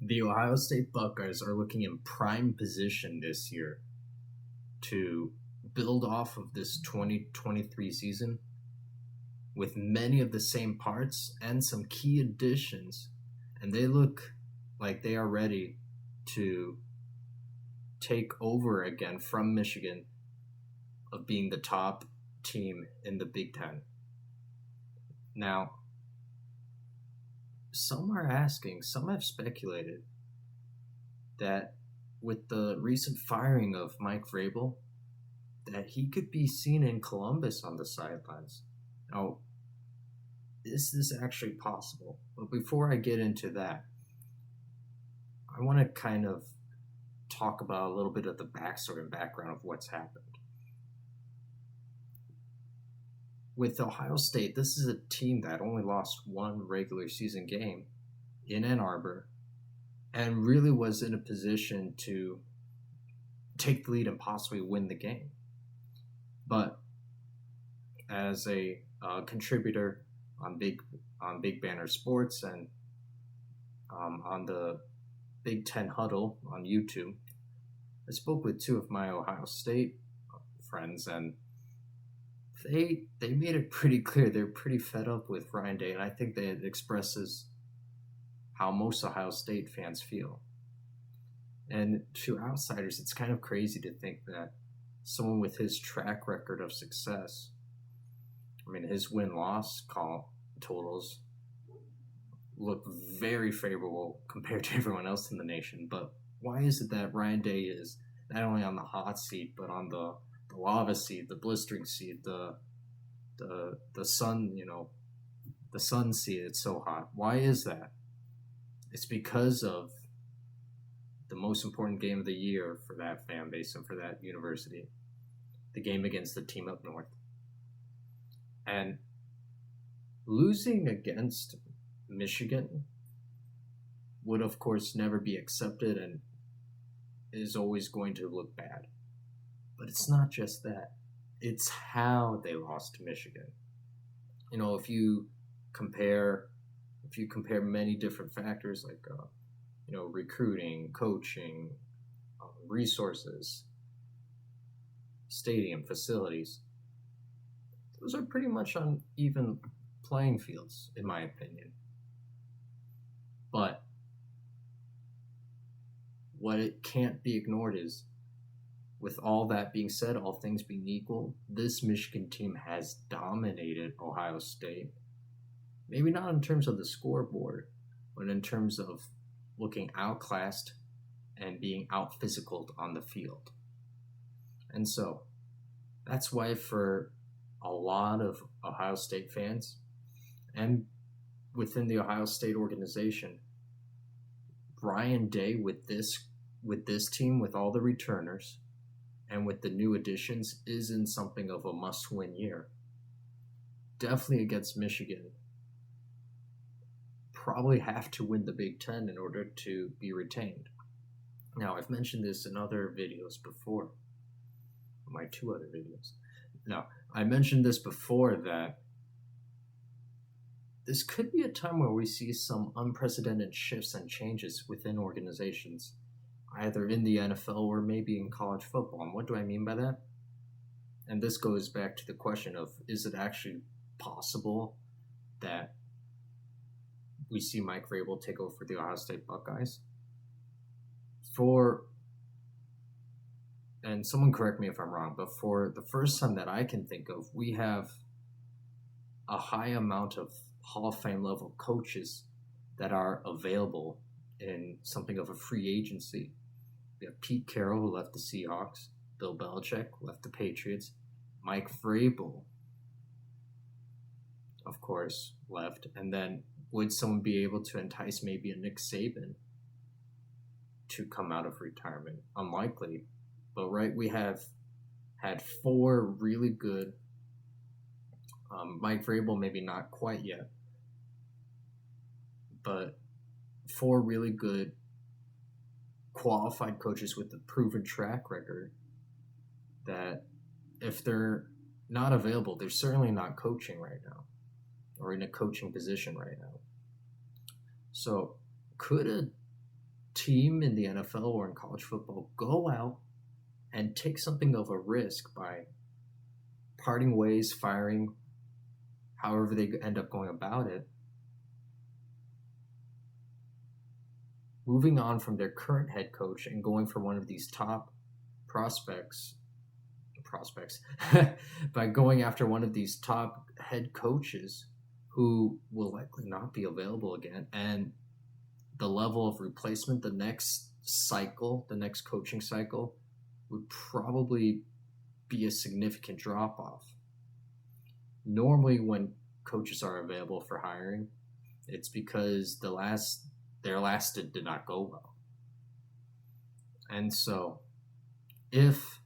The Ohio State Buckeyes are looking in prime position this year to build off of this 2023 season with many of the same parts and some key additions, and they look like they are ready to take over again from Michigan of being the top team in the Big Ten. Now, some are asking, some have speculated that with the recent firing of Mike Vrabel, that he could be seen in Columbus on the sidelines. Now, is this actually possible? But before I get into that, I want to kind of talk about a little bit of the backstory and background of what's happened. With Ohio State, this is a team that only lost one regular season game in Ann Arbor and really was in a position to take the lead and possibly win the game. But as a contributor on Big Banner Sports and on the Big Ten Huddle on YouTube, I spoke with two of my Ohio State friends, and they made it pretty clear they're pretty fed up with Ryan Day, and I think that it expresses how most Ohio State fans feel. And to outsiders, it's kind of crazy to think that someone with his track record of success, I mean, his win-loss call totals look very favorable compared to everyone else in the nation. But why is it that Ryan Day is not only on the hot seat, but on the lava seat, the blistering seat, the sun, the sun seat? It's so hot. Why is that? It's because of the most important game of the year for that fan base and for that university, the game against the team up north. And losing against Michigan would, of course, never be accepted and is always going to look bad. But it's not just that. It's how they lost to Michigan. If you compare many different factors like recruiting, coaching, resources, stadium, facilities, those are pretty much on even playing fields, in my opinion. But what it can't be ignored is, with all that being said, all things being equal, this Michigan team has dominated Ohio State. Maybe not in terms of the scoreboard, but in terms of looking outclassed and being out-physicaled on the field. And so, that's why for a lot of Ohio State fans, and within the Ohio State organization, Ryan Day with this team, with all the returners, and with the new additions, is in something of a must-win year. Definitely against Michigan. Probably have to win the Big Ten in order to be retained. Now, I've mentioned this in other videos before. My two other videos. Now, I mentioned this before that this could be a time where we see some unprecedented shifts and changes within organizations, either in the NFL or maybe in college football. And what do I mean by that? And this goes back to the question of, is it actually possible that we see Mike Vrabel take over the Ohio State Buckeyes? And someone correct me if I'm wrong, but for the first time that I can think of, we have a high amount of Hall of Fame level coaches that are available in something of a free agency. We have Pete Carroll, who left the Seahawks. Bill Belichick left the Patriots. Mike Vrabel, of course, left. And then would someone be able to entice maybe a Nick Saban to come out of retirement? Unlikely. But right, we have had four really good, Mike Vrabel maybe not quite yet, but four really good qualified coaches with a proven track record that if they're not available, they're certainly not coaching right now or in a coaching position right now. So could a team in the NFL or in college football go out and take something of a risk by parting ways, firing, however they end up going about it, moving on from their current head coach and going for one of these top prospects by going after one of these top head coaches who will likely not be available again, and the level of replacement the next coaching cycle would probably be a significant drop off. Normally when coaches are available for hiring, it's because their last did not go well. And so if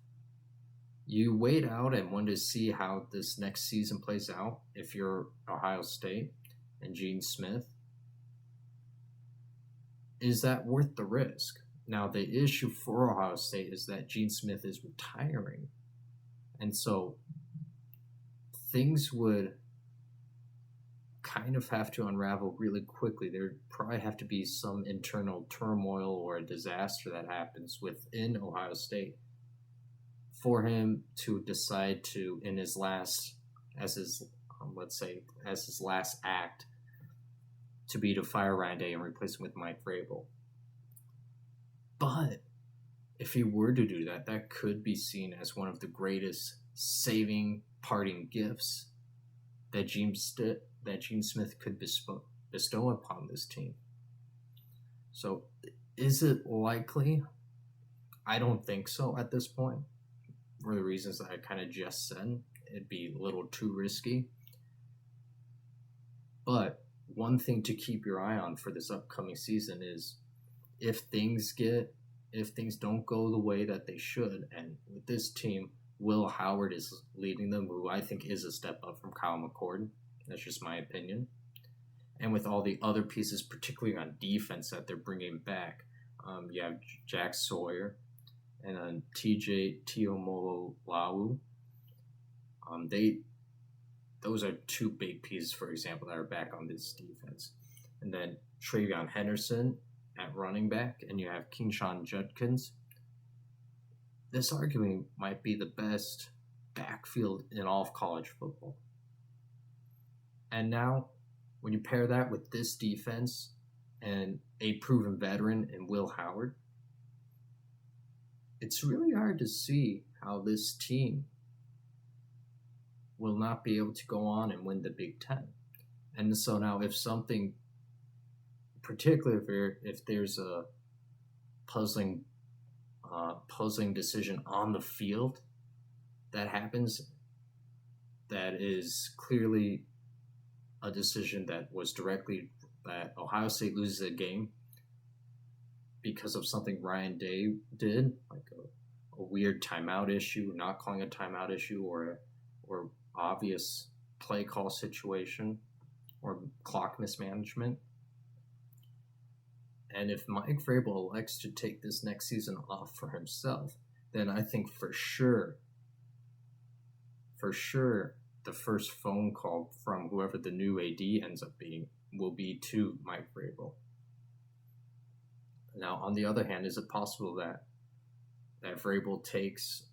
you wait out and want to see how this next season plays out, if you're Ohio State and Gene Smith, is that worth the risk? Now, the issue for Ohio State is that Gene Smith is retiring. And so things would kind of have to unravel really quickly. There'd probably have to be some internal turmoil or a disaster that happens within Ohio State for him to decide to, in his last, as his last act, to fire Ryan Day and replace him with Mike Vrabel. But if he were to do that, that could be seen as one of the greatest saving parting gifts that Gene Smith could bestow upon this team. So is it likely? I don't think so at this point, for the reasons that I kind of just said. It'd be a little too risky. But one thing to keep your eye on for this upcoming season is if things don't go the way that they should, and with this team, Will Howard is leading them, who I think is a step up from Kyle McCord. That's just my opinion. And with all the other pieces, particularly on defense, that they're bringing back, you have Jack Sawyer and TJ Tiomoloau. Those are two big pieces, for example, that are back on this defense. And then Travion Henderson at running back, and you have Kingshawn Judkins. This arguably might be the best backfield in all of college football. And now, when you pair that with this defense and a proven veteran in Will Howard, it's really hard to see how this team will not be able to go on and win the Big Ten. And so now if something, particularly if there's a puzzling decision on the field that happens, that is clearly a decision that Ohio State loses a game because of something Ryan Day did, like a weird timeout issue, not calling a timeout issue, or obvious play call situation, or clock mismanagement. And if Mike Vrabel elects to take this next season off for himself, then I think for sure, the first phone call from whoever the new AD ends up being will be to Mike Vrabel. Now, on the other hand, is it possible that Vrabel takes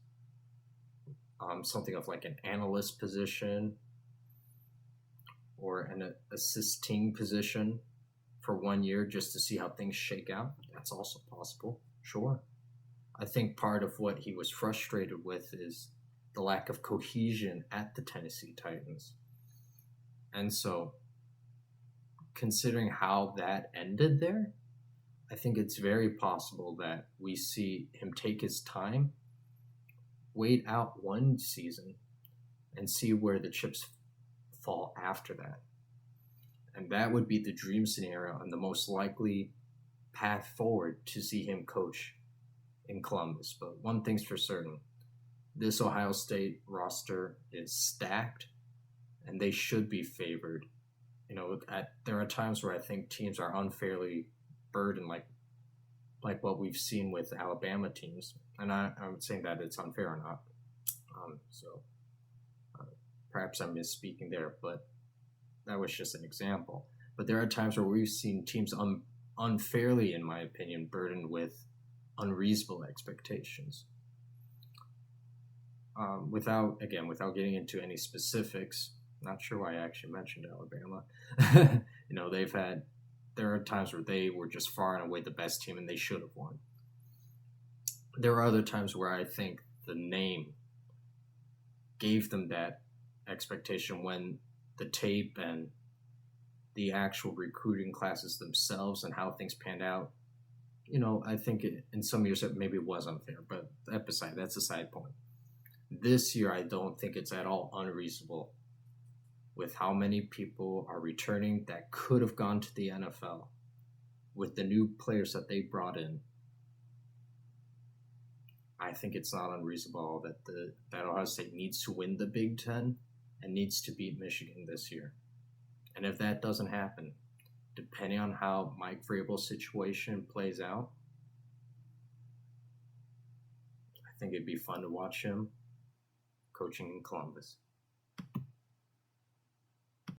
something of like an analyst position or an assisting position for 1 year just to see how things shake out? That's also possible, sure. I think part of what he was frustrated with is the lack of cohesion at the Tennessee Titans. And so, considering how that ended there, I think it's very possible that we see him take his time, wait out one season, and see where the chips fall after that. And that would be the dream scenario and the most likely path forward to see him coach in Columbus. But one thing's for certain, this Ohio State roster is stacked, and they should be favored. You know, there are times where I think teams are unfairly burdened, like what we've seen with Alabama teams. And I'm saying that it's unfair or not. Perhaps I'm misspeaking there, but that was just an example. But there are times where we've seen teams unfairly, in my opinion, burdened with unreasonable expectations. Without getting into any specifics, not sure why I actually mentioned Alabama. There are times where they were just far and away the best team and they should have won. There are other times where I think the name gave them that expectation when the tape and the actual recruiting classes themselves and how things panned out. I think in some years it maybe was unfair, but that's a side point. This year, I don't think it's at all unreasonable with how many people are returning that could have gone to the NFL with the new players that they brought in. I think it's not unreasonable that Ohio State needs to win the Big Ten and needs to beat Michigan this year. And if that doesn't happen, depending on how Mike Vrabel's situation plays out, I think it'd be fun to watch him coaching in Columbus.